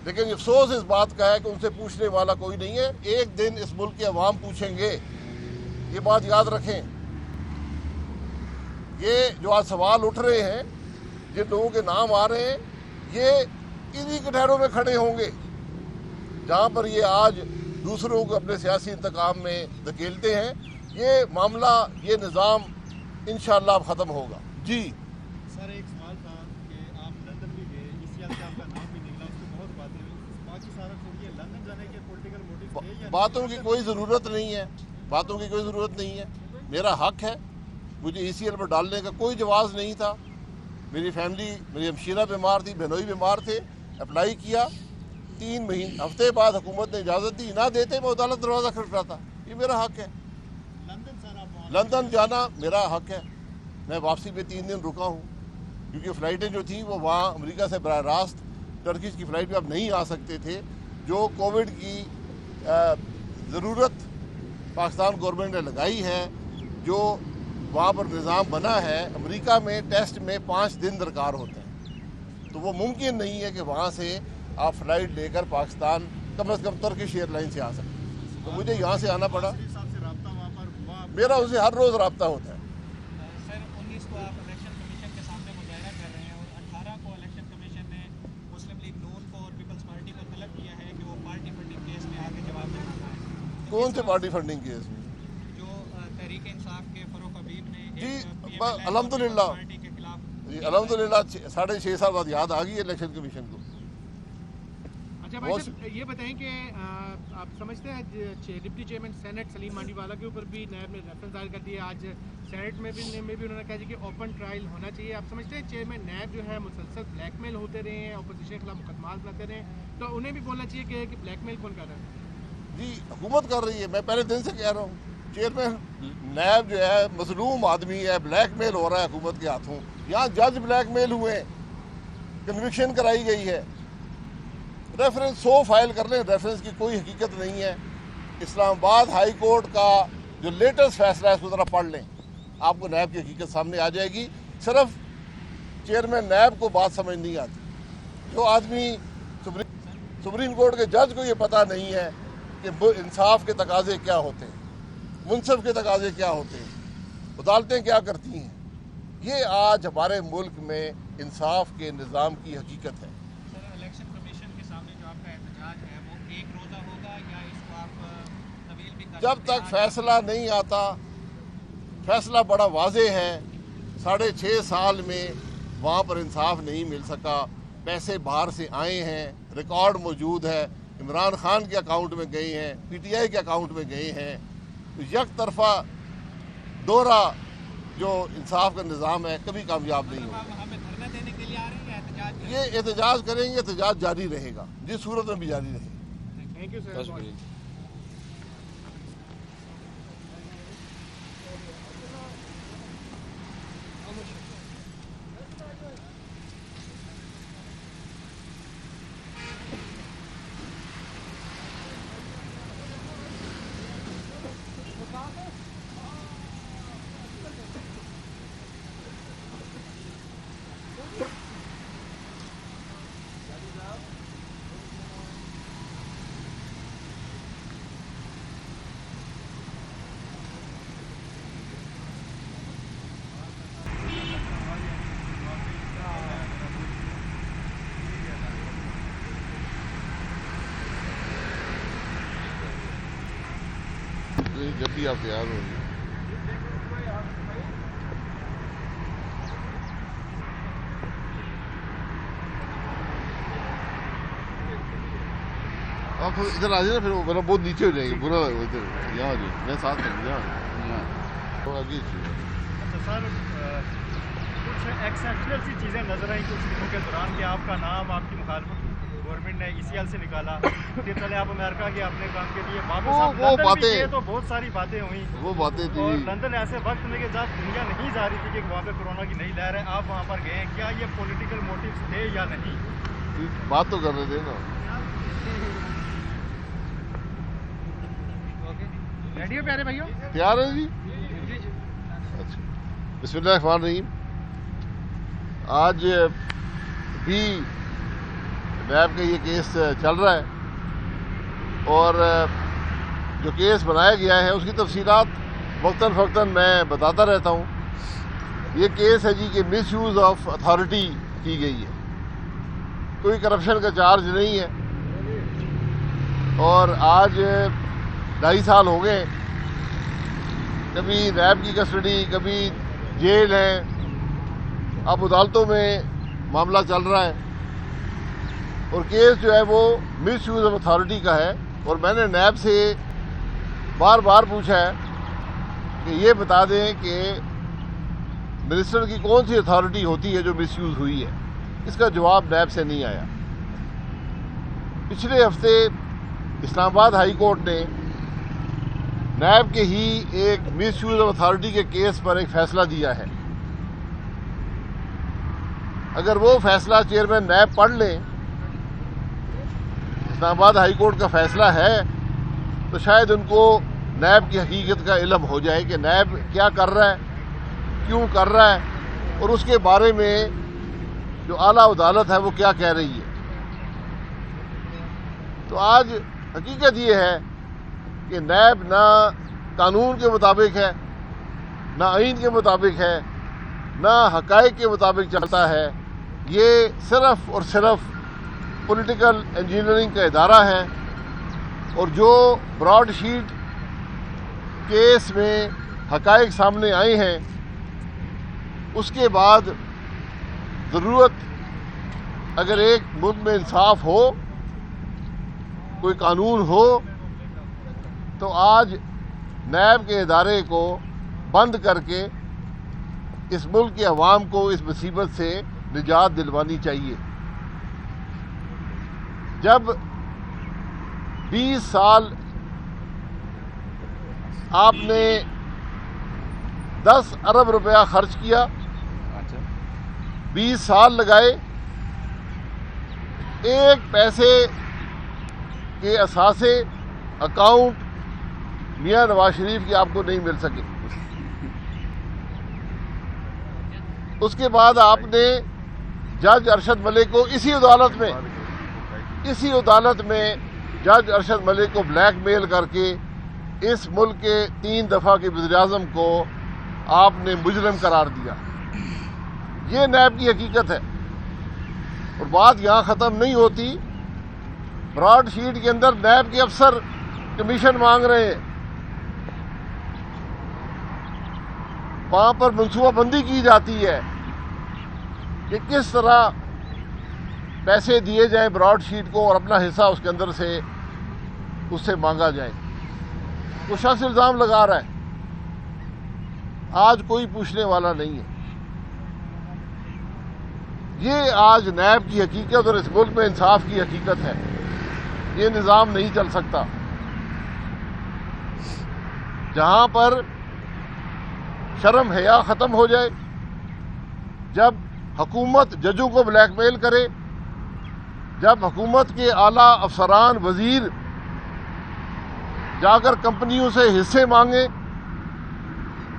لیکن افسوس اس بات کا ہے کہ ان سے پوچھنے والا کوئی نہیں ہے. ایک دن اس ملک کے عوام پوچھیں گے, یہ بات یاد رکھیں. یہ جو آج سوال اٹھ رہے ہیں, جن لوگوں کے نام آ رہے ہیں, یہ انہی کٹہروں میں کھڑے ہوں گے جہاں پر یہ آج دوسروں کو اپنے سیاسی انتقام میں دھکیلتے ہیں. یہ معاملہ, یہ نظام انشاءاللہ اب ختم ہوگا. جی سر, ایک سوال تھا کہ آپ لندن بھی گئے, ECL سے آپ کا نام بھی نکلا, اس پہ بہت باتیں ہوئی. باقی سارا چھوڑیے, لندن جانے کے پولیٹیکل موٹیو تھے یا باتوں کی کوئی ضرورت نہیں ہے, باتوں کی کوئی ضرورت نہیں ہے. میرا حق ہے, مجھے ECL پر ڈالنے کا کوئی جواز نہیں تھا. میری فیملی, میری ہمشیرہ بیمار تھی, بہنوئی بیمار تھے, اپلائی کیا. 3 ہفتے بعد حکومت نے اجازت دی, نہ دیتے میں عدالت دروازہ کھٹکھٹاتا. یہ میرا حق ہے. لندن سر آپ وہاں لندن جانا میرا حق ہے. میں واپسی پہ 3 دن رکا ہوں, کیونکہ فلائٹیں جو تھیں وہ وہاں امریکہ سے براہ راست ٹرکش کی فلائٹ پہ اب نہیں آ سکتے تھے. جو کووڈ کی ضرورت پاکستان گورنمنٹ نے لگائی ہے, جو وہاں پر نظام بنا ہے, امریکہ میں ٹیسٹ میں 5 دن درکار ہوتے ہیں, تو وہ ممکن نہیں ہے کہ وہاں سے آپ فلائٹ لے کر پاکستان کم از کم ترکش ایئر لائن سے آ سکیں. تو مجھے یہاں سے آنا پڑا. شریف صاحب سے رابطہ وہاں پر ہوا؟ میرا اسے ہر روز رابطہ ہوتا ہے. سر 19 کو آپ الیکشن کمیشن کے سامنے مظاہرہ کر رہے ہیں, اور 18 کو الیکشن کمیشن نے مسلم لیگ نون کو اور پیپلز پارٹی کو طلب کیا ہے کہ وہ پارٹی فنڈنگ کیس میں آگے جواب دیں. کون سے پارٹی فنڈنگ کیس میں؟ جو تحریک انصاف کے فاروق حبیب نے جی ایک الحمدللہ, پارٹی کے خلاف. جی الحمدللہ 6.5 سال بعد یاد آ گئی ہے الیکشن کمیشن کو. اچھا بھائی صاحب, یہ بتائیں کہ آپ سمجھتے ہیں ڈپٹی چیئرمین سینٹ سلیم مانڈی والا کے اوپر بھی نیب نے ریفرنس دائر کر دیا. آج سینٹ میں بھی انہوں نے کہا کہ اوپن ٹرائل ہونا چاہیے. آپ سمجھتے ہیں چیئرمین نیب جو ہے مسلسل بلیک میل ہوتے رہے ہیں, اپوزیشن کے خلاف مقدمات بناتے رہے ہیں, تو انہیں بھی بولنا چاہیے کہ بلیک میل کون کر رہا ہے؟ جی حکومت کر رہی ہے. میں پہلے دن سے کہہ رہا ہوں, چیئرمین نیب جو ہے مظلوم آدمی ہے, بلیک میل ہو رہا ہے حکومت کے ہاتھوں. یہاں جج بلیک میل ہوئے, کنوکشن کرائی گئی ہے. ریفرنس 100 فائل کر لیں, ریفرنس کی کوئی حقیقت نہیں ہے. اسلام آباد ہائی کورٹ کا جو لیٹسٹ فیصلہ ہے اس کو ذرا پڑھ لیں, آپ کو نیب کی حقیقت سامنے آ جائے گی. صرف چیئرمین نیب کو بات سمجھ نہیں آتی. جو آدمی سپریم کورٹ کے جج کو یہ پتہ نہیں ہے کہ انصاف کے تقاضے کیا ہوتے ہیں, منصف کے تقاضے کیا ہوتے ہیں, عدالتیں کیا کرتی ہیں. یہ آج ہمارے ملک میں انصاف کے نظام کی حقیقت ہے. سر الیکشن کمیشن کے سامنے جو آپ کا احتجاج ہے وہ 1 روزہ ہوگا یا اس کو آپ طویل بھی کر جب تک فیصلہ نہیں آتا, فیصلہ بڑا واضح ہے. 6.5 سال میں وہاں پر انصاف نہیں مل سکا. پیسے باہر سے آئے ہیں, ریکارڈ موجود ہے, عمران خان کے اکاؤنٹ میں گئے ہیں, PTI کے اکاؤنٹ میں گئے ہیں. یک طرفہ دوہرا جو انصاف کا نظام ہے کبھی کامیاب نہیں ہوگا. آپ ہمیں دھرنا دینے کے لیے آ رہے ہیں یا احتجاج کریں گے؟ یہ احتجاج کریں گے, احتجاج جاری رہے گا, جس صورت میں بھی جاری رہے گا. Thank you sir. جب بھی آپ تیار ہوں گے. آپ ادھر آ جائیں نا, پھر وہ بہت نیچے ہو جائیں گے, برا ادھر یہاں آ جائیں, میں ساتھ میں یہاں آگے. اچھا سر, کچھ ایکسیپشنل سی چیزیں نظر آئیں کچھ دنوں کے دوران کہ آپ کا نام, آپ کی مخالفت گورنمنٹ نے ECL سے نکالا, پھر چلے آپ امریکہ گئے اپنے کام کے لیے, واپس آپ لندن بھی گئے تو بہت ساری باتیں ہوئیں. وہ باتیں تھی, اور لندن ایسے وقت میں کہ جب دنیا نہیں جا رہی تھی کہ وہاں پہ کورونا کی نئی لہر ہے, آپ وہاں پر گئے, کیا یہ پولیٹیکل موٹیوز تھے یا نہیں؟ بات تو کر رہے تھے نا. ریڈی ہو پیارے بھائیوں؟ تیار ہے جی. اچھا, بسم اللہ الرحمن الرحیم. آج بھی نیب کا یہ کیس چل رہا ہے اور جو کیس بنایا گیا ہے اس کی تفصیلات وقتاً فوقتاً میں بتاتا رہتا ہوں. یہ کیس ہے جی کہ مس یوز آف اتھارٹی کی گئی ہے, کوئی کرپشن کا چارج نہیں ہے. اور آج 2.5 سال ہو گئے, کبھی نیب کی کسٹڈی, کبھی جیل ہے, اب عدالتوں میں معاملہ چل رہا ہے اور کیس جو ہے وہ مس یوز آف اتھارٹی کا ہے. اور میں نے نیب سے بار بار پوچھا ہے کہ یہ بتا دیں کہ منسٹر کی کون سی اتھارٹی ہوتی ہے جو مس یوز ہوئی ہے. اس کا جواب نیب سے نہیں آیا. پچھلے ہفتے اسلام آباد ہائی کورٹ نے نیب کے ہی ایک مس یوز آف اتھارٹی کے کیس پر ایک فیصلہ دیا ہے. اگر وہ فیصلہ چیئرمین نیب پڑھ لیں, اسلام آباد ہائی کورٹ کا فیصلہ ہے, تو شاید ان کو نیب کی حقیقت کا علم ہو جائے کہ نیب کیا کر رہا ہے, کیوں کر رہا ہے, اور اس کے بارے میں جو اعلیٰ عدالت ہے وہ کیا کہہ رہی ہے. تو آج حقیقت یہ ہے کہ نیب نہ قانون کے مطابق ہے, نہ آئین کے مطابق ہے, نہ حقائق کے مطابق چلتا ہے. یہ صرف اور صرف پولیٹیکل انجینئرنگ کا ادارہ ہے. اور جو براڈ شیٹ کیس میں حقائق سامنے آئے ہیں, اس کے بعد ضرورت اگر ایک ملک میں انصاف ہو, کوئی قانون ہو, تو آج نیب کے ادارے کو بند کر کے اس ملک کے عوام کو اس مصیبت سے نجات دلوانی چاہیے. جب 20 سال آپ نے 10 ارب روپیہ خرچ کیا, 20 سال لگائے, ایک پیسے کے اثاثے اکاؤنٹ میاں نواز شریف کی آپ کو نہیں مل سکے. اس کے بعد آپ نے جج ارشد ملک کو اسی عدالت میں جج ارشد ملک کو بلیک میل کر کے اس ملک کے 3 دفعہ کے وزیر اعظم کو آپ نے مجرم قرار دیا. یہ نیب کی حقیقت ہے. اور بات یہاں ختم نہیں ہوتی. براڈ شیٹ کے اندر نیب کے افسر کمیشن مانگ رہے ہیں, وہاں پر منصوبہ بندی کی جاتی ہے کہ کس طرح پیسے دیے جائیں براڈ شیٹ کو اور اپنا حصہ اس کے اندر سے اس سے مانگا جائے. وہ شخص الزام لگا رہا ہے, آج کوئی پوچھنے والا نہیں ہے. یہ آج نیب کی حقیقت اور اس ملک میں انصاف کی حقیقت ہے. یہ نظام نہیں چل سکتا جہاں پر شرم حیا ختم ہو جائے, جب حکومت ججوں کو بلیک میل کرے, جب حکومت کے اعلیٰ افسران وزیر جا کر کمپنیوں سے حصے مانگیں,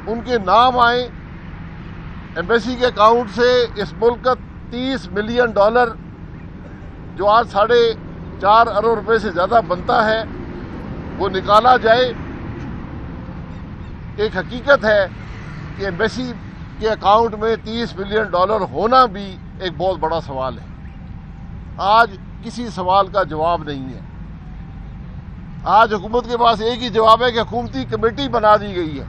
ان کے نام آئیں, ایمبیسی کے اکاؤنٹ سے اس ملک کا $30 ملین جو آج 4.5 ارب روپے سے زیادہ بنتا ہے وہ نکالا جائے. ایک حقیقت ہے کہ ایمبیسی کے اکاؤنٹ میں $30 ملین ہونا بھی ایک بہت بڑا سوال ہے. آج کسی سوال کا جواب نہیں ہے. آج حکومت کے پاس ایک ہی جواب ہے کہ حکومتی کمیٹی بنا دی گئی ہے.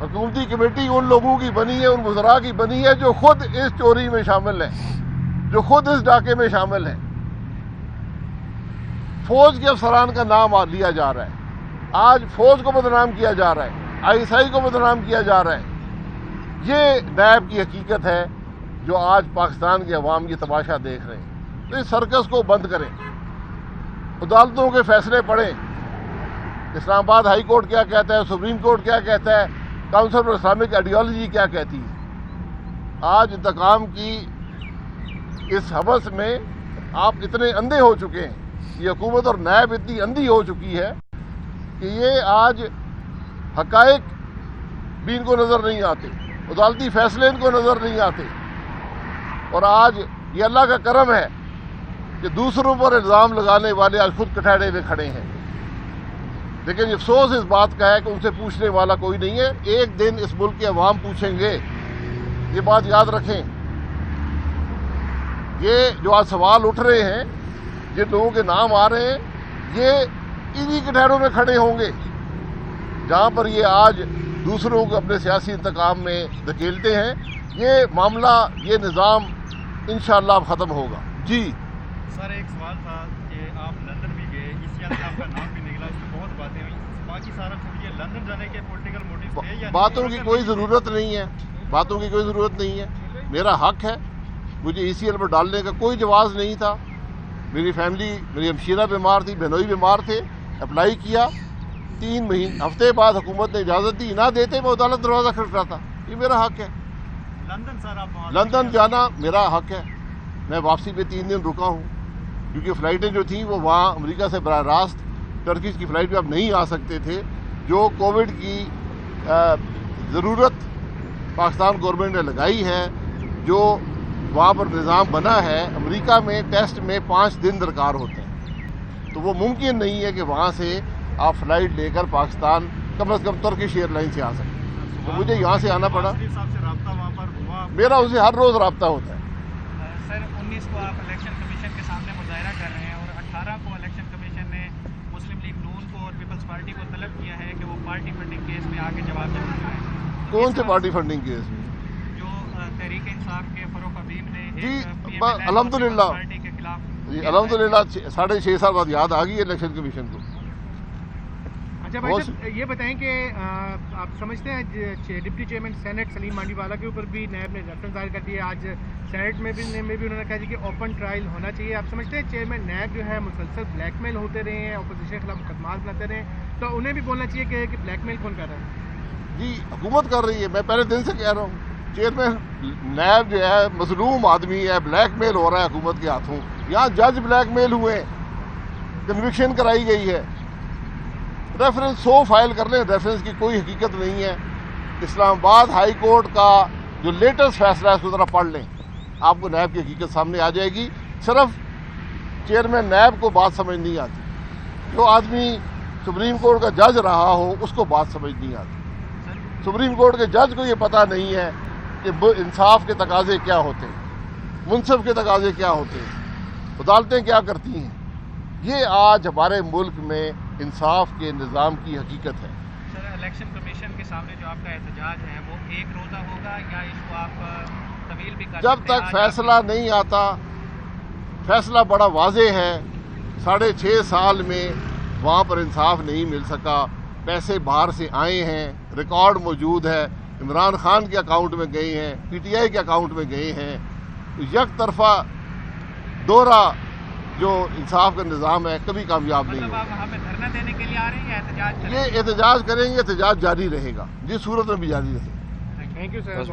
حکومتی کمیٹی ان لوگوں کی بنی ہے, ان وزراء کی بنی ہے جو خود اس چوری میں شامل ہیں, جو خود اس ڈاکے میں شامل ہیں. فوج کے افسران کا نام لیا جا رہا ہے. آج فوج کو بدنام کیا جا رہا ہے, ISI کو بدنام کیا جا رہا ہے. یہ نیب کی حقیقت ہے جو آج پاکستان کے عوام کی تماشا دیکھ رہے ہیں. تو اس سرکس کو بند کریں, عدالتوں کے فیصلے پڑھیں. اسلام آباد ہائی کورٹ کیا کہتا ہے, سپریم کورٹ کیا کہتا ہے, کاؤنسل فار اسلامک آئیڈیالوجی کیا کہتی ہے. آج انتقام کی اس ہوس میں آپ اتنے اندھے ہو چکے ہیں, یہ حکومت اور نیب اتنی اندھی ہو چکی ہے کہ یہ آج حقائق بھی ان کو نظر نہیں آتے, عدالتی فیصلے ان کو نظر نہیں آتے. اور آج یہ اللہ کا کرم ہے کہ دوسروں پر الزام لگانے والے آج خود کٹہرے میں کھڑے ہیں، لیکن افسوس اس بات کا ہے کہ ان سے پوچھنے والا کوئی نہیں ہے۔ ایک دن اس ملک کے عوام پوچھیں گے، یہ بات یاد رکھیں۔ یہ جو آج سوال اٹھ رہے ہیں، جن لوگوں کے نام آ رہے ہیں، یہ انہی کٹہروں میں کھڑے ہوں گے جہاں پر یہ آج دوسروں کو اپنے سیاسی انتقام میں دھکیلتے ہیں۔ یہ معاملہ، یہ نظام انشاءاللہ اب ختم ہوگا۔ جی سر، ایک سوال تھا کہ آپ لندن بھی گئے، ECL سے آپ کا نام بھی نکلا، اس میں بہت باتیں ہوئی، باقی سارا چھوڑیے، لندن جانے کے پولیٹیکل موٹیو تھے یا باتوں کی کوئی ضرورت نہیں ہے، باتوں کی کوئی ضرورت نہیں ہے۔ میرا حق ہے، مجھے ECL پر ڈالنے کا کوئی جواز نہیں تھا۔ میری فیملی، میری ہمشیرہ بیمار تھی، بہنوئی بیمار تھے، اپلائی کیا، 3 ہفتے بعد حکومت نے اجازت دی، نہ دیتے میں عدالت دروازہ کھٹکھٹاتا۔ یہ میرا حق ہے۔ لندن سر آپ وہاں لندن جانا میرا حق ہے۔ میں واپسی پہ 3 دن رکا ہوں، کیونکہ فلائٹیں جو تھیں وہ وہاں امریکہ سے براہ راست ٹرکیز کی فلائٹ پہ اب نہیں آ سکتے تھے۔ جو کووڈ کی ضرورت پاکستان گورنمنٹ نے لگائی ہے، جو وہاں پر نظام بنا ہے، امریکہ میں ٹیسٹ میں 5 دن درکار ہوتے ہیں، تو وہ ممکن نہیں ہے کہ وہاں سے آپ فلائٹ لے کر پاکستان کم از کم ترکش ایئر لائن سے آ سکیں، تو مجھے یہاں سے آنا پڑا۔ صاحب سے رابطہ وہاں پر ہوا؟ میرا اسے ہر روز رابطہ ہوتا ہے۔ سر 19 کو آپ الیکشن کمیشن کے سامنے مظاہرہ کر رہے ہیں اور 18 کو الیکشن کمیشن نے مسلم لیگ نون کو اور پیپلز پارٹی کو طلب کیا ہے کہ وہ پارٹی فنڈنگ کیس میں آگے جواب دیں۔ کون سے پارٹی فنڈنگ کیس میں؟ جو تحریک انصاف کے فروخ عظیم نے جی، PMLN الحمدللہ پارٹی کے خلاف، جی الحمدللہ 6.5 سال بعد یاد آ گئی الیکشن کمیشن کو۔ اچھا بھائی صاحب، یہ بتائیں کہ آپ سمجھتے ہیں ڈپٹی چیئرمین سینٹ سلیم مانڈی والا کے اوپر بھی نیب نے ریفرنس دائر کر دیا، آج سینٹ میں بھی انہوں نے کہا کہ اوپن ٹرائل ہونا چاہیے۔ آپ سمجھتے ہیں چیئرمین نیب جو ہے مسلسل بلیک میل ہوتے رہے ہیں، اپوزیشن کے خلاف مقدمات بناتے رہے ہیں، تو انہیں بھی بولنا چاہیے کہ بلیک میل کون کر رہا ہے؟ جی حکومت کر رہی ہے، میں پہلے دن سے کہہ رہا ہوں، چیئرمین نیب جو ہے مظلوم آدمی ہے، بلیک میل ہو رہا ہے حکومت کے ہاتھوں۔ یہاں جج بلیک میل ہوئے، کنوکشن کرائی گئی ہے۔ ریفرنس 100 فائل کر لیں، ریفرنس کی کوئی حقیقت نہیں ہے۔ اسلام آباد ہائی کورٹ کا جو لیٹسٹ فیصلہ ہے اس کو ذرا پڑھ لیں، آپ کو نیب کی حقیقت سامنے آ جائے گی۔ صرف چیئرمین نیب کو بات سمجھ نہیں آتی، جو آدمی سپریم کورٹ کا جج رہا ہو اس کو بات سمجھ نہیں آتی۔ سپریم کورٹ کے جج کو یہ پتہ نہیں ہے کہ انصاف کے تقاضے کیا ہوتے ہیں، منصف کے تقاضے کیا ہوتے ہیں، عدالتیں کیا کرتی ہیں۔ یہ آج ہمارے ملک میں انصاف کے نظام کی حقیقت ہے۔ سر الیکشن کمیشن کے سامنے جو آپ کا احتجاج ہے وہ 1 روزہ ہوگا یا اس کو آپ طویل بھی کر جب تک فیصلہ نہیں آتا، فیصلہ بڑا واضح ہے، 6.5 سال میں وہاں پر انصاف نہیں مل سکا، پیسے باہر سے آئے ہیں، ریکارڈ موجود ہے، عمران خان کے اکاؤنٹ میں گئے ہیں، PTI کے اکاؤنٹ میں گئے ہیں۔ یک طرفہ دوہرا جو انصاف کا نظام ہے کبھی کامیاب نہیں مطلب ہوگا۔ آپ وہاں پہ دھرنا دینے کے لیے آ رہے ہیں یا احتجاج کریں گے؟ یہ احتجاج کریں گے، احتجاج جاری رہے گا، جس صورت میں بھی جاری رہے گا۔ Thank you sir.